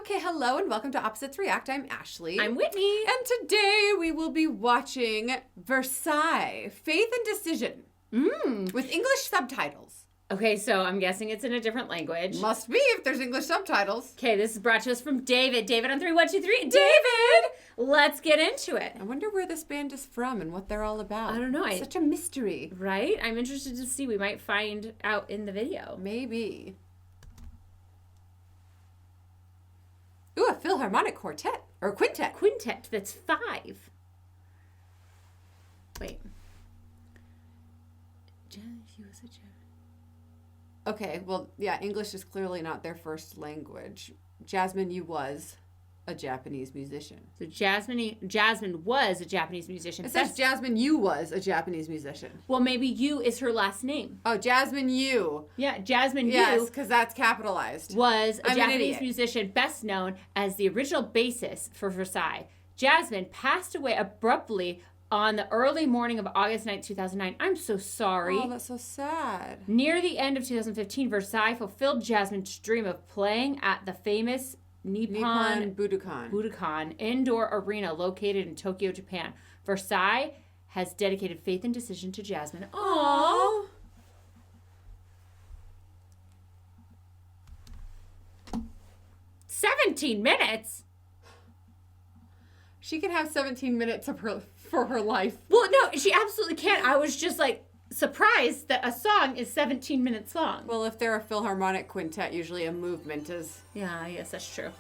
Okay, hello and welcome to Opposites React. I'm Ashley. I'm Whitney. And today we will be watching Versailles, Faith and Decision, with English subtitles. Okay, so I'm guessing it's in a different language. Must be if there's English subtitles. Okay, this is brought to us from David. David on 3, 1, 2, 3. David! Let's get into it. I wonder where this band is from and what they're all about. I don't know. It's such a mystery. Right? I'm interested to see. We might find out in the video. Maybe. Ooh, a Philharmonic quartet. Or quintet. Quintet, that's 5. Wait. Okay, well, yeah, English is clearly not their first language. Jasmine Yu was a Japanese musician. So Jasmine was a Japanese musician. It says Jasmine Yu was a Japanese musician. Well, maybe Yu is her last name. Oh, Jasmine Yu. Yeah, Jasmine Yu. Yes, because that's capitalized. Was a I'm Japanese musician best known as the original bassist for Versailles. Jasmine passed away abruptly on the early morning of August 9, 2009. I'm so sorry. Oh, that's so sad. Near the end of 2015, Versailles fulfilled Jasmine's dream of playing at the famous Nippon Budokan indoor arena located in Tokyo, Japan. Versailles has dedicated Faith and Decision to Jasmine. Aww. 17 minutes? She can have 17 minutes for her life. Well, no, she absolutely can't. I was just like surprised that a song is 17 minutes long. Well, if they're a Philharmonic quintet, usually a movement is... Yeah, I guess that's true.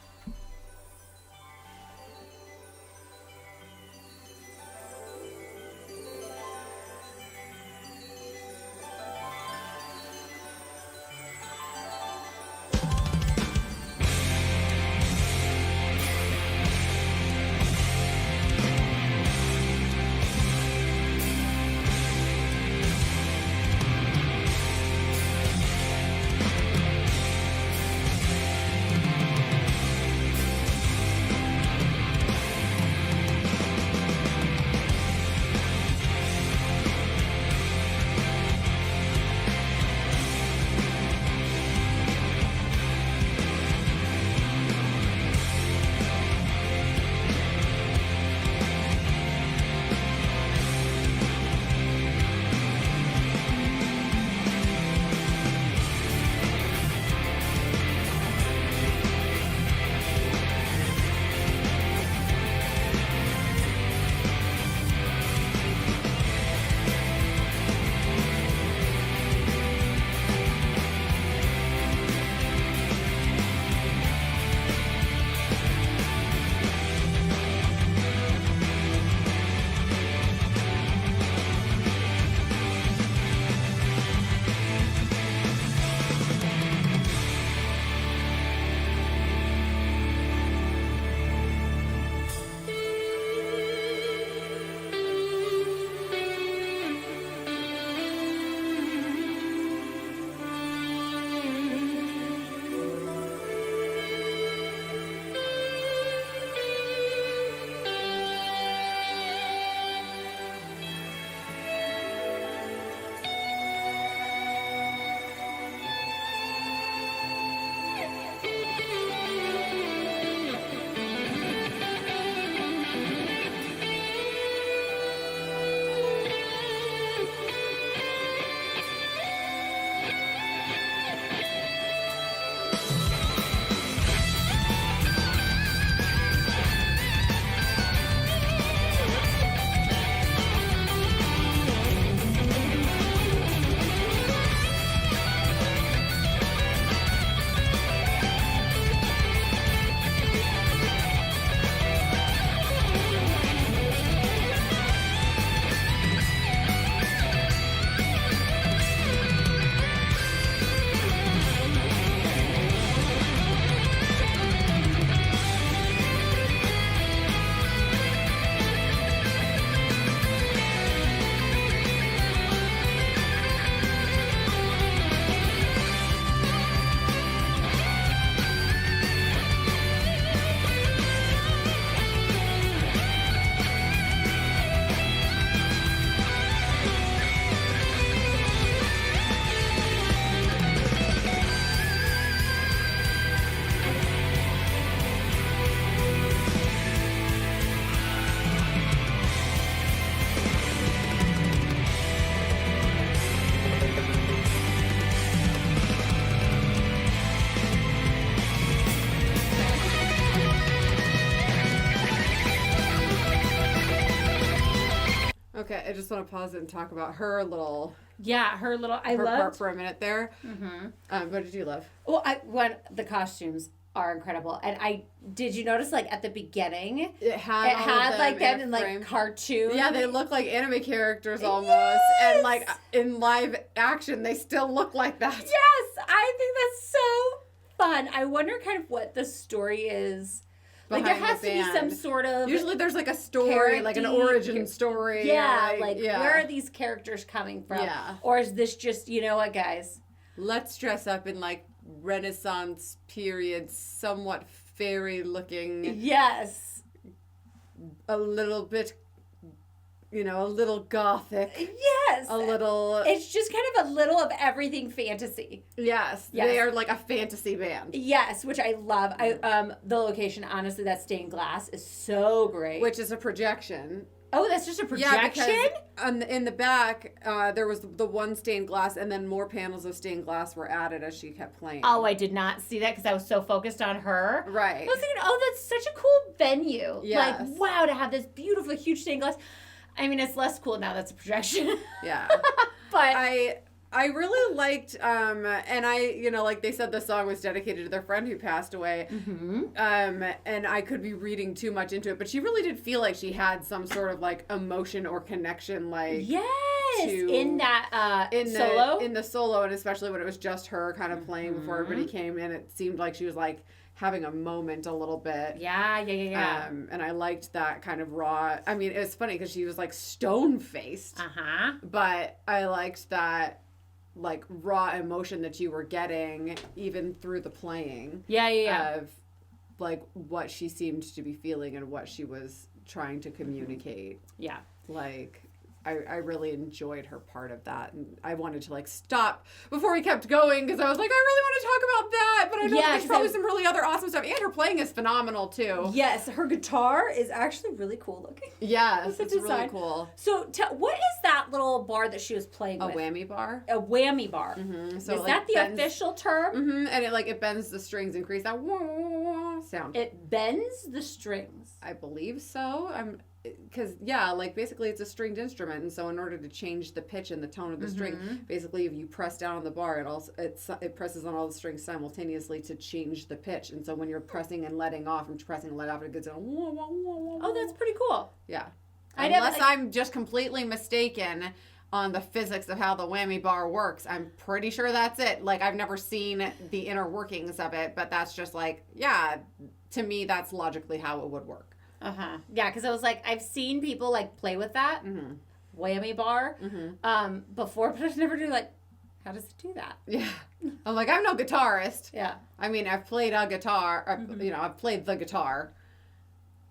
Okay, I just want to pause it and talk about her little... Yeah, her part for a minute there. Mm-hmm. What did you love? Well, the costumes are incredible. And did you notice, like, at the beginning, it had like them in like cartoon. Yeah, they look like anime characters almost. Yes! And like in live action, they still look like that. Yes, I think that's so fun. I wonder kind of what the story is. Like, there has to be some sort of... Usually there's, like, a story, like an origin story. Yeah, where are these characters coming from? Yeah. Or is this just, you know what, guys? Let's dress up in, like, Renaissance period, somewhat fairy-looking. Yes. A little bit... a little gothic. Yes. A little... It's just kind of a little of everything fantasy. Yes. They are like a fantasy band. Yes, which I love. The location, honestly, that stained glass is so great. Which is a projection. Oh, that's just a projection? Yeah, because in the back, there was the one stained glass, and then more panels of stained glass were added as she kept playing. Oh, I did not see that because I was so focused on her. Right. I was thinking, oh, that's such a cool venue. Yes. Like, wow, to have this beautiful, huge stained glass. I mean, it's less cool now. That's a projection. Yeah. But I really liked, and like they said, the song was dedicated to their friend who passed away. Mm-hmm. And I could be reading too much into it, but she really did feel like she had some sort of like emotion or connection, like in that solo, in the solo, and especially when it was just her kind of playing before everybody came in. It seemed like she was like having a moment a little bit. Yeah. And I liked that kind of raw. I mean, it's funny because she was like stone-faced. Uh-huh. But I liked that like raw emotion that you were getting even through the playing. Yeah. Of like what she seemed to be feeling and what she was trying to communicate. Yeah. Like... I really enjoyed her part of that, and I wanted to like stop before we kept going because I was like, I really want to talk about that, but I know there's probably some really other awesome stuff, and her playing is phenomenal too. Yes, her guitar is actually really cool looking. Yes, it's really cool. So, what is that little bar that she was playing with? A whammy bar. A whammy bar. Mm-hmm. So is that the official term? Mm-hmm. And it bends the strings and creates that wah sound. It bends the strings. I believe so. Because, like, basically it's a stringed instrument, and so in order to change the pitch and the tone of the string, basically if you press down on the bar, it presses on all the strings simultaneously to change the pitch, and so when you're pressing and letting off, it gets a wah, wah, wah, wah. Oh, that's pretty cool. Yeah. Unless I'm just completely mistaken on the physics of how the whammy bar works. I'm pretty sure that's it. Like, I've never seen the inner workings of it, but that's just like, to me, that's logically how it would work. Uh-huh. Yeah, because I was like, I've seen people like play with that whammy bar before, but I've never do like, how does it do that? Yeah. I'm like, I'm no guitarist. Yeah. I mean, I've played a guitar, I've played the guitar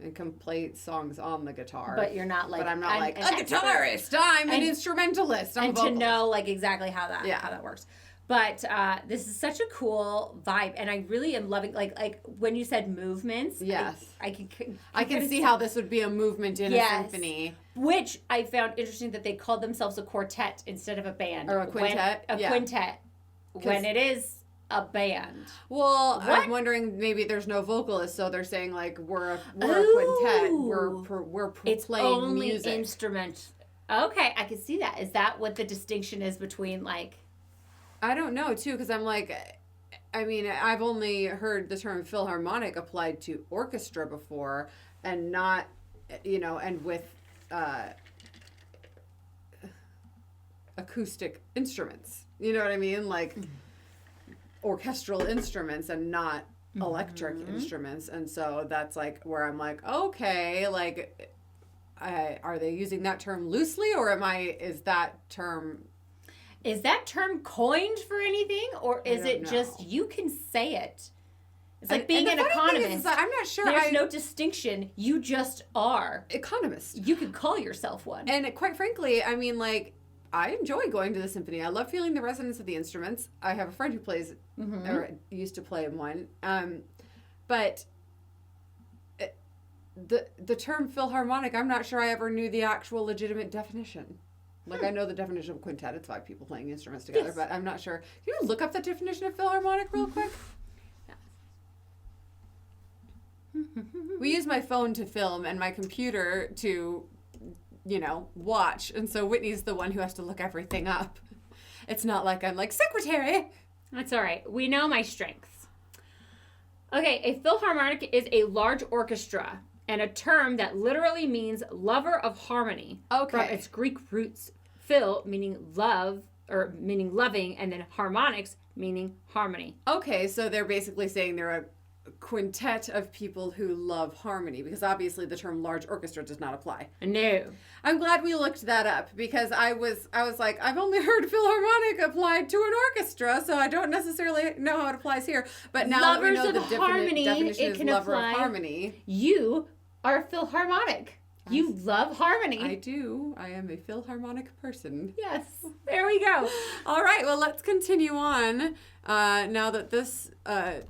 and can play songs on the guitar. But you're not like, but I'm not like a guitarist. I'm an instrumentalist. I'm and to know like exactly how that works. But this is such a cool vibe, and I really am loving like when you said movements. Yes, I can see how this would be a movement in a symphony. Which I found interesting that they called themselves a quartet instead of a band or a quintet. Quintet when it is a band. Well, I'm wondering maybe there's no vocalist, so they're saying like we're a quintet. We're it's playing only music. Instrument. Okay, I can see that. Is that what the distinction is between like? I don't know, too, because I'm like, I mean, I've only heard the term philharmonic applied to orchestra before and not, and with acoustic instruments. You know what I mean? Like orchestral instruments and not electric instruments. And so that's like where I'm like, okay, like, are they using that term loosely or is that term... Is that term coined for anything, or is it just you can say it? It's like being an economist. I'm not sure. There's no distinction. You just are. Economist. You could call yourself one. And quite frankly, I mean, like, I enjoy going to the symphony. I love feeling the resonance of the instruments. I have a friend who plays, or used to play in one. But the term philharmonic, I'm not sure I ever knew the actual legitimate definition. Like, I know the definition of a quintet. It's 5 people playing instruments together, but I'm not sure. Can you look up the definition of philharmonic real quick? We use my phone to film and my computer to watch. And so Whitney's the one who has to look everything up. It's not like I'm like, secretary. That's all right. We know my strengths. Okay, a philharmonic is a large orchestra and a term that literally means lover of harmony. Okay. From its Greek roots, phil meaning love or meaning loving, and then harmonics meaning harmony. Okay, so they're basically saying they're a quintet of people who love harmony, because obviously the term large orchestra does not apply. No. I'm glad we looked that up, because I was like, I've only heard philharmonic applied to an orchestra, so I don't necessarily know how it applies here. But now Lovers that we know of the harmony, definition it is can lover apply. of harmony. You are a philharmonic. You love harmony. I do. I am a philharmonic person. Yes. There we go. All right. Well, let's continue on. Now that this person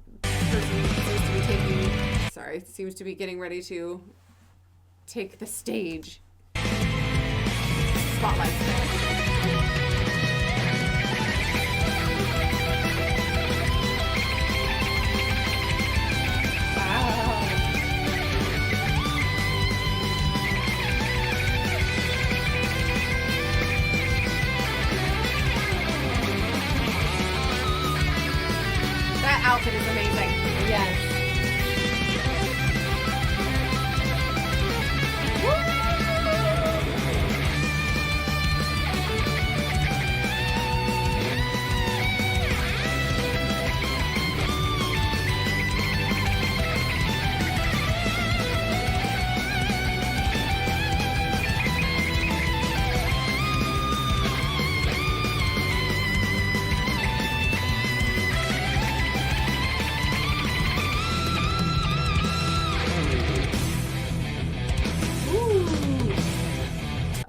seems to be getting ready to take the stage. Spotlight. That outfit is amazing. Yes.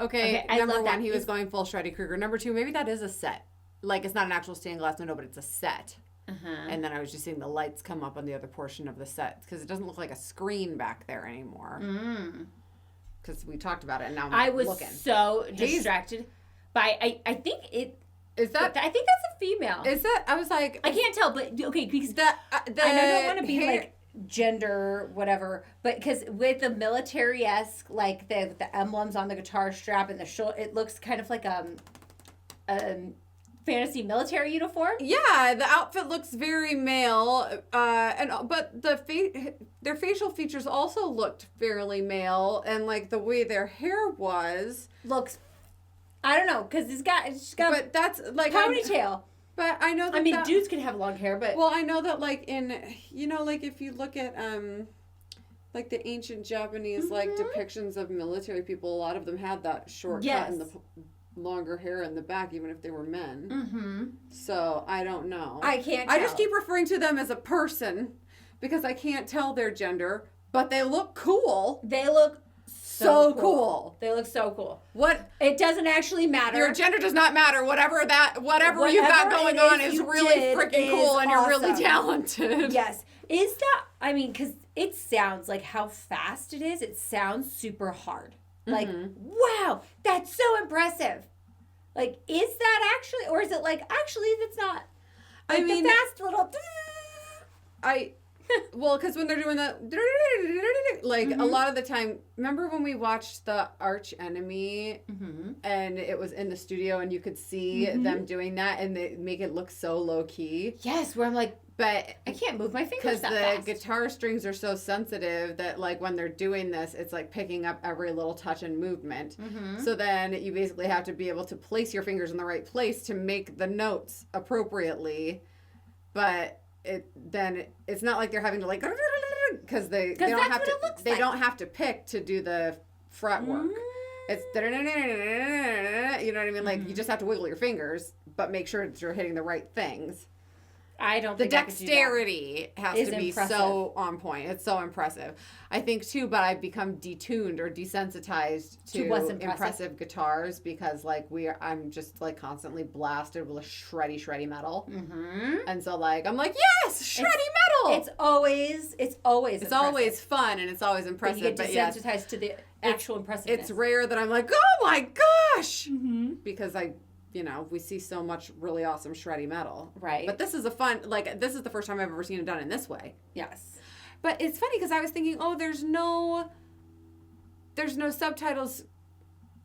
Okay, I number love one, that. he was going full Shreddy Krueger. Number two, maybe that is a set. Like, it's not an actual stained glass window, but it's a set. And then I was just seeing the lights come up on the other portion of the set, because it doesn't look like a screen back there anymore. Because we talked about it, and now I'm looking. So distracted by, I think it... Is that... I think that's a female. Is that... I was like... I can't tell, but okay, because the I don't want to be like gender whatever, but because with the military-esque, like the emblems on the guitar strap and the shoulder, it looks kind of like a fantasy military uniform. Yeah, the outfit looks very male, but their facial features also looked fairly male, and like the way their hair was looks. I don't know, because she's got but that's like ponytail. But I know that dudes can have long hair, but... Well, I know that, like, like, if you look at, like, the ancient Japanese, like, depictions of military people, a lot of them had that short cut and the longer hair in the back, even if they were men. So, I don't know. I can't tell. I just keep referring to them as a person, because I can't tell their gender, but they look cool. They look so cool. They look so cool. What? It doesn't actually matter. Your gender does not matter. Whatever you've got going on is really freaking cool, and you're really talented. Yes. Is that, because it sounds like how fast it is. It sounds super hard. Like, wow, that's so impressive. Like, is that actually, or is it like, actually, that's not. Like, the fast little. Well, because when they're doing the, like, a lot of the time, remember when we watched the Arch Enemy, and it was in the studio, and you could see them doing that, and they make it look so low-key? Yes, where I'm like, but I can't move my fingers that fast. Because the guitar strings are so sensitive that, like, when they're doing this, it's, like, picking up every little touch and movement. So then you basically have to be able to place your fingers in the right place to make the notes appropriately, but... it's not like they're having to like because they don't have to don't have to pick to do the fret work. It's you know what I mean? Like you just have to wiggle your fingers, but make sure that you're hitting the right things. I don't the think dexterity has to be impressive. So on point. It's so impressive. I think too, but I've become detuned or desensitized to impressive guitars because like I'm just like constantly blasted with shreddy metal. And so like I'm like, yes, shreddy metal. It's always fun and it's always impressive. But you get desensitized to the actual impressiveness. It's rare that I'm like, oh my gosh, because we see so much really awesome shreddy metal. Right. But this is this is the first time I've ever seen it done in this way. Yes. But it's funny because I was thinking, there's no subtitles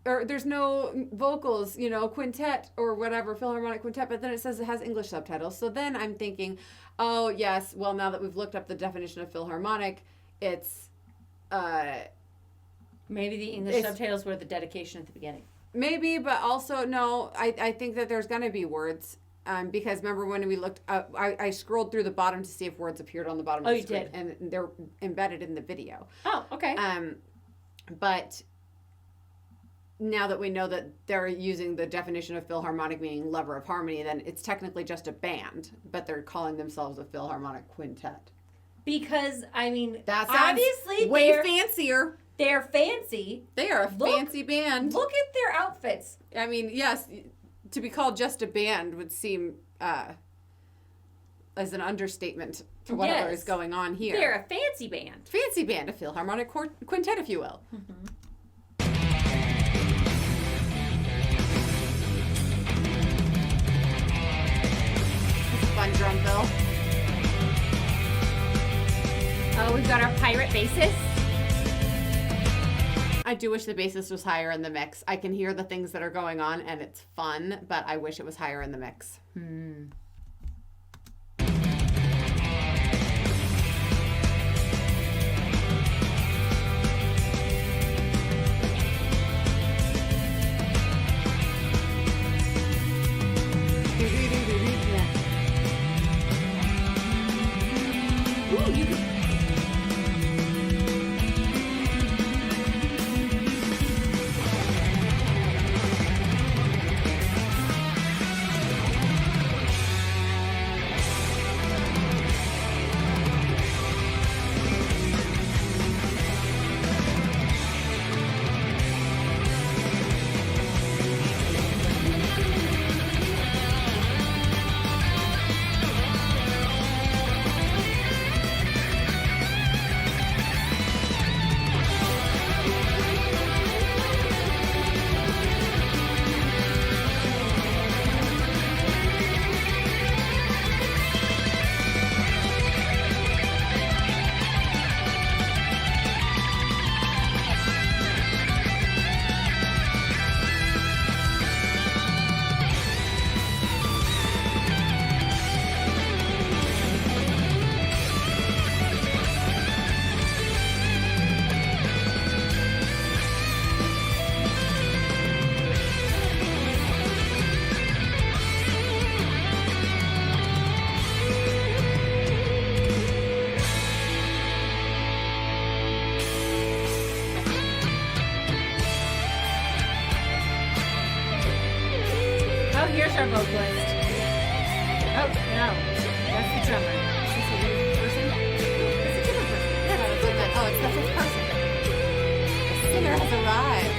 or there's no vocals, quintet or whatever, Philharmonic quintet, but then it says it has English subtitles. So then I'm thinking, oh, yes, well, now that we've looked up the definition of Philharmonic, it's... maybe the English subtitles were the dedication at the beginning. Maybe, but also, no, I think that there's going to be words. Because remember when we looked up, I scrolled through the bottom to see if words appeared on the bottom of the screen. And they're embedded in the video. Oh, okay. But now that we know that they're using the definition of Philharmonic meaning lover of harmony, then it's technically just a band, but they're calling themselves a Philharmonic quintet. Because, I mean, that's obviously way fancier. They're fancy. They are a fancy band. Look at their outfits. I mean, yes... To be called just a band would seem as an understatement to whatever is going on here. They're a fancy band. Fancy band, a Philharmonic quintet, if you will. Mm-hmm. It's a fun drum fill. Oh, we've got our pirate bassist. I do wish the bassist was higher in the mix. I can hear the things that are going on, and it's fun, but I wish it was higher in the mix. Ooh, you can... Here's our vocalist. Oh, no. That's the drummer. Is this a different person? It's a different person. Yeah, it's like, oh, it's the fifth person. The singer has arrived.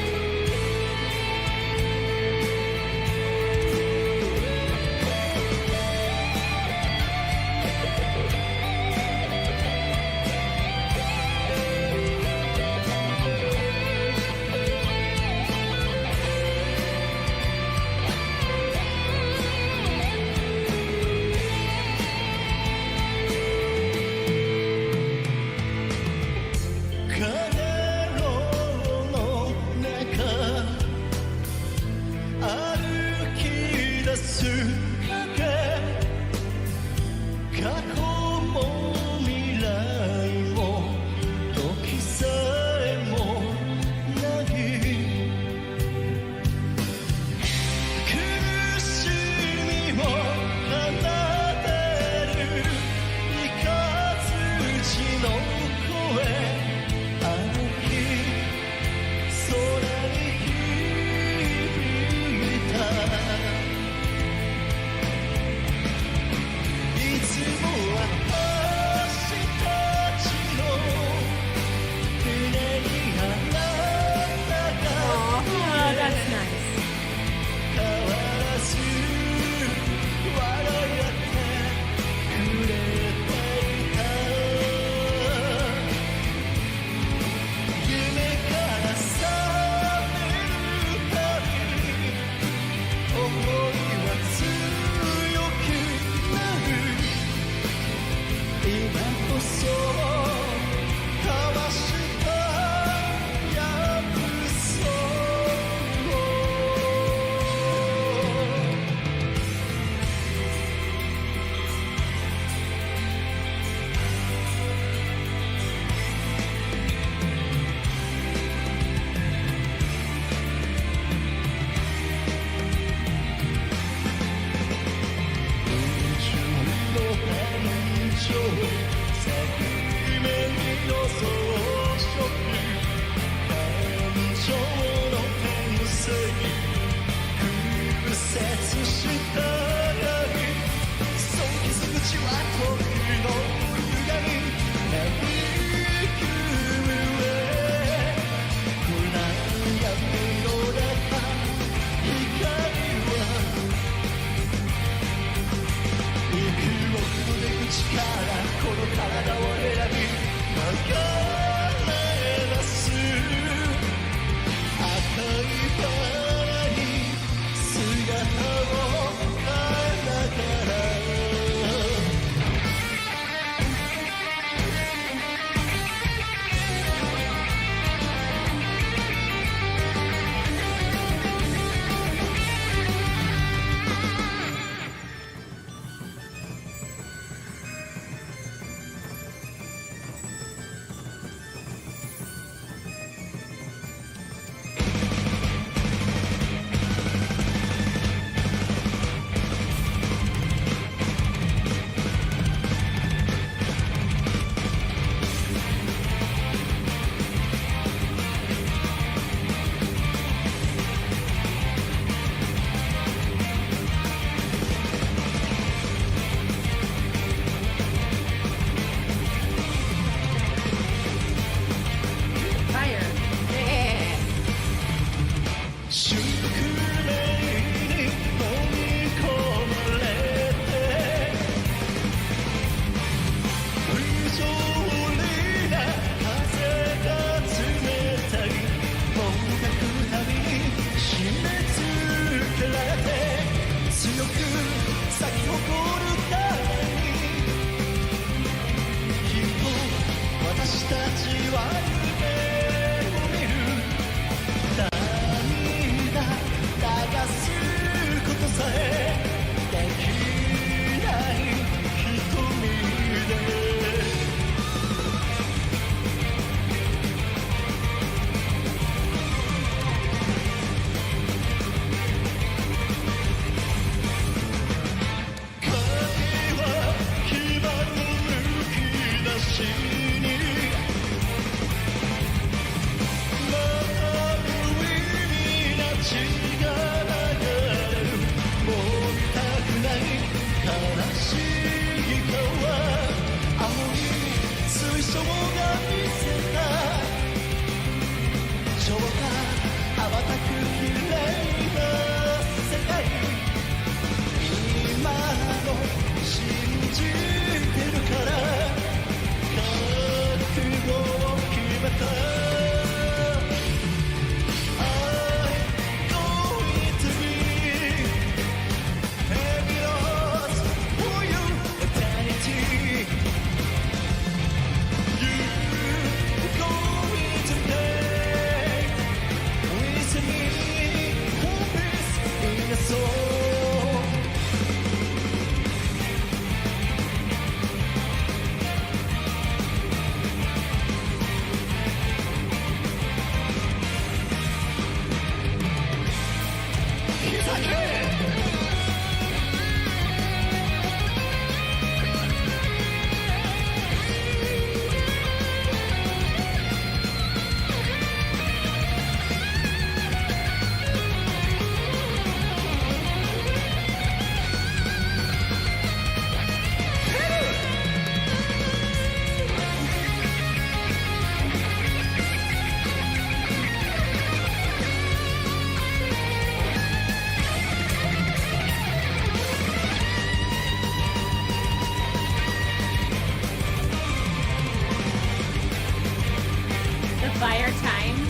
Fire timed.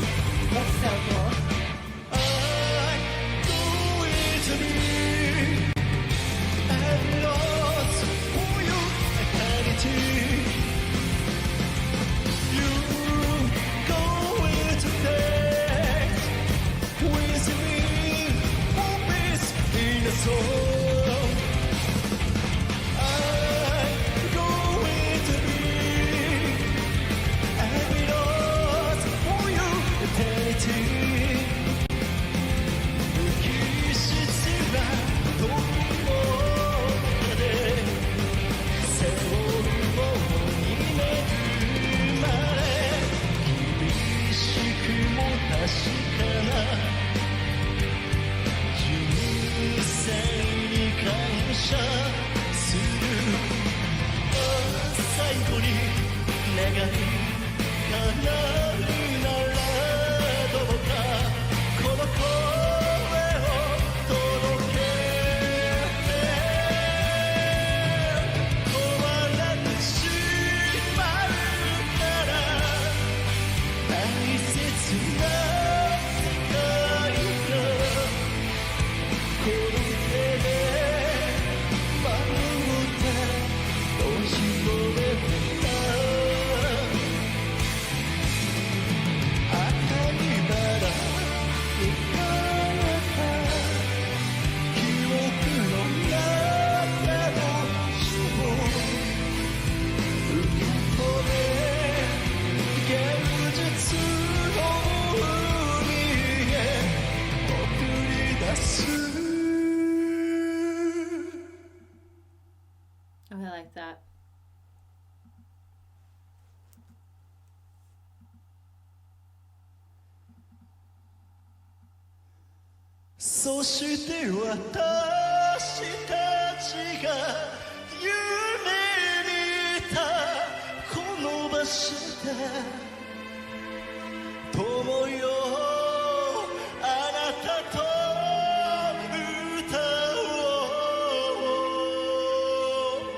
That's so cool. そして私たちが夢見たこの場所で友よあなたと歌おう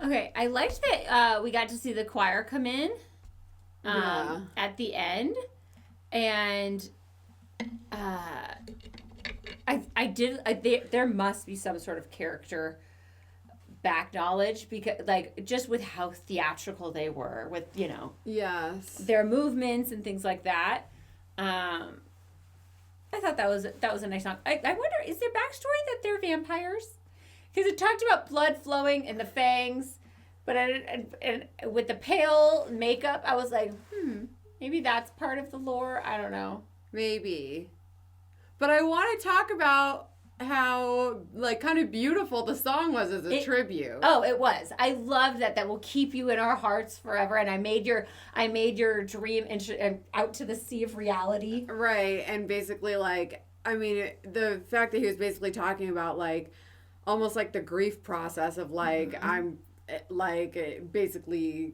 Okay, I liked that we got to see the choir come in at the end, and there must be some sort of character back knowledge because, like, just with how theatrical they were with, you know, their movements and things like that. I thought that was a nice song. I wonder, is there backstory that they're vampires? Because it talked about blood flowing and the fangs, but and with the pale makeup, I was like, maybe that's part of the lore. I don't know. Maybe. But I want to talk about how, like, kind of beautiful the song was as a tribute. Oh, it was. I love that. That will keep you in our hearts forever. And I made your dream out to the sea of reality. Right. And basically, like, I mean, the fact that he was basically talking about, like, almost like the grief process of, like, I'm, like, basically,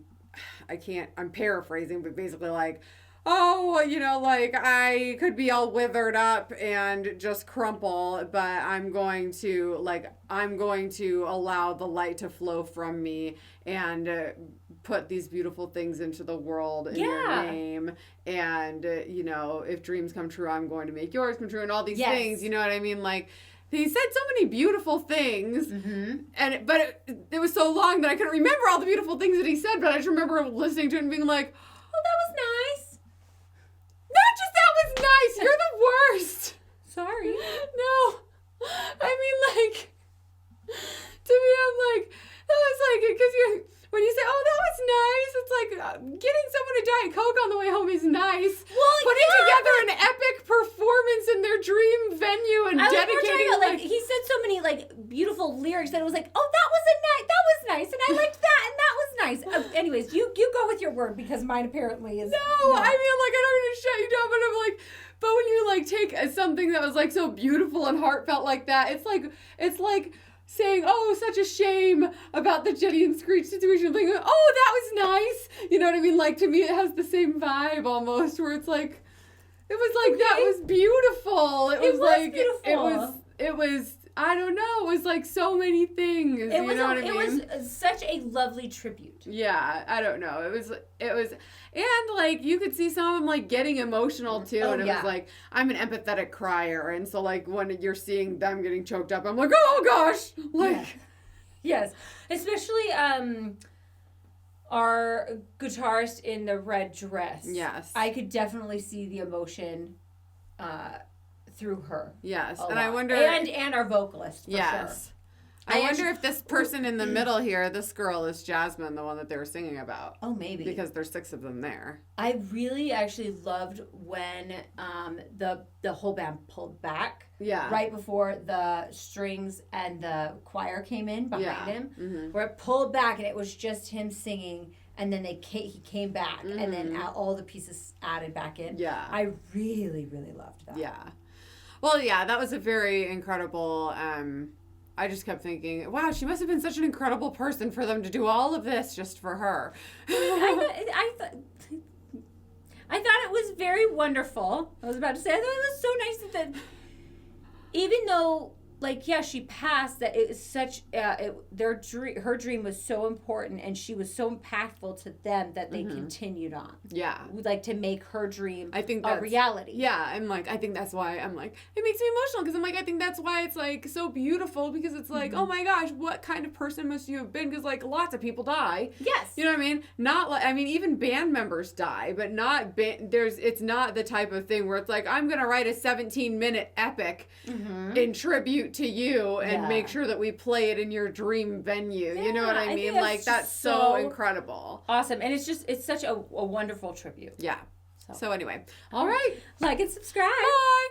I'm paraphrasing, but basically, like, oh, you know, like, I could be all withered up and just crumple, but I'm going to allow the light to flow from me and put these beautiful things into the world in your name. And, you know, if dreams come true, I'm going to make yours come true, and all these things, you know what I mean? Like, he said so many beautiful things, but it was so long that I couldn't remember all the beautiful things that he said, but I just remember listening to it and being like, oh, that was nice. Not just that was nice, you're the worst. Sorry. No. I mean, like, to me, I'm like, that was like, because when you say, oh, that was nice, it's like, getting someone a Diet Coke on the way home is nice. Well, putting together an epic performance in their dream venue and dedicating, like, he said so many, like, beautiful lyrics that it was like, oh, that was nice, and I liked that, and that was nice. Anyways, you go with your word, because mine apparently is No, I mean, like, I don't want to shut you down, but I'm like, but when you, like, take something that was, like, so beautiful and heartfelt like that, it's like saying, oh, such a shame about the Jenny and Screech situation. Like, oh, that was nice. You know what I mean? Like, to me, it has the same vibe almost, where it's like, it was like, that was beautiful. It was like, beautiful. It was, I don't know, it was like so many things. You know what I mean? It was such a lovely tribute. Yeah, I don't know. It was, and, like, you could see some of them, like, getting emotional, too. And it was like, I'm an empathetic crier. And so, like, when you're seeing them getting choked up, I'm like, oh, gosh. Like, yes. Especially, our guitarist in the red dress. Yes. I could definitely see the emotion, through her. Yes. And lot. I wonder. And our vocalist, for sure. I wonder if this person in the middle here, this girl, is Jasmine, the one that they were singing about. Oh, maybe. Because there's 6 of them there. I really actually loved when the whole band pulled back. Yeah. Right before the strings and the choir came in behind him. Where it pulled back and it was just him singing and then he came back, and then all the pieces added back in. Yeah. I really, really loved that. Yeah. Well, yeah, that was a very incredible, I just kept thinking, wow, she must have been such an incredible person for them to do all of this just for her. I thought it was very wonderful. I was about to say, I thought it was so nice that even though, like, yeah, she passed, that it was such, her dream was so important, and she was so impactful to them that they continued on. Yeah. Like, to make her dream I think a reality. Yeah, and, like, I think that's why I'm like, it makes me emotional, because I'm like, I think that's why it's, like, so beautiful, because it's like, oh my gosh, what kind of person must you have been? Because, like, lots of people die. Yes. You know what I mean? Not like, I mean, even band members die, but not, it's not the type of thing where it's like, I'm going to write a 17-minute epic in tribute to you and make sure that we play it in your dream venue. You know what I mean? Like, that's so incredible. Awesome. And it's such a wonderful tribute. Yeah. So anyway. All right. Like and subscribe. Bye.